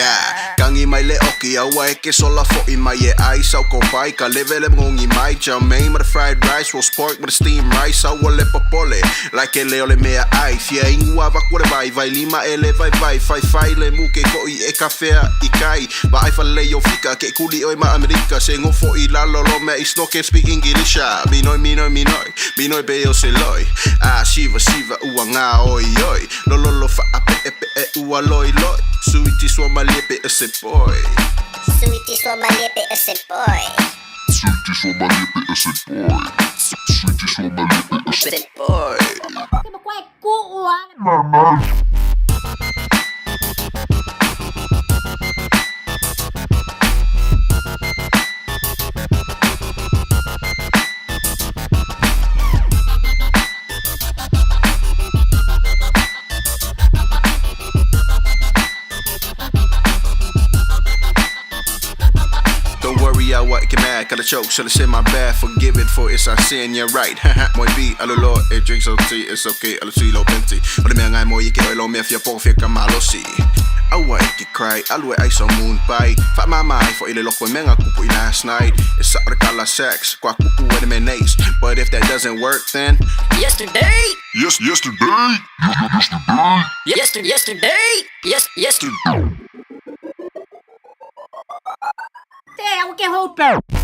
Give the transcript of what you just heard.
Yeah, kangi mai le oki awa e ke sola fo'i mai e ai sau ko pai ka levele ngongi mai Jermaine with the fried rice, roast pork with the steamed rice awa le popole, like e leo le mea ai fia ingu ava kore vai lima e le vai le muke koi e kafea i kai va ai fa le yo fika ke kuli oi ma Amerika se ngofo i lalo lo me is no can speak English minoi be o se loi shiva ua nga oi lo fa ape e ua loi suiti sua maliepe e se boy Suiti sua maliepe e se boy Suiti sua maliepe e se boy Suiti sua maliepe e se boy Che ma qua è cuua I what get mad, got a choke, should have said my bad, forgive it for it's our sin, you're right. Moi B, alolo, it drinks on tea, it's okay, alo silo penti. Ole me ngai mo yeke oilo me fia po fia kamalosi. Awa eke cry, alwe ai so moon pie. Fat my mind for ile loko menga kupu last night. It's sa kala sex, kwa kupu with me nice. But if that doesn't work, then yesterday. Yesterday. Yesterday. Te, ako ke hope.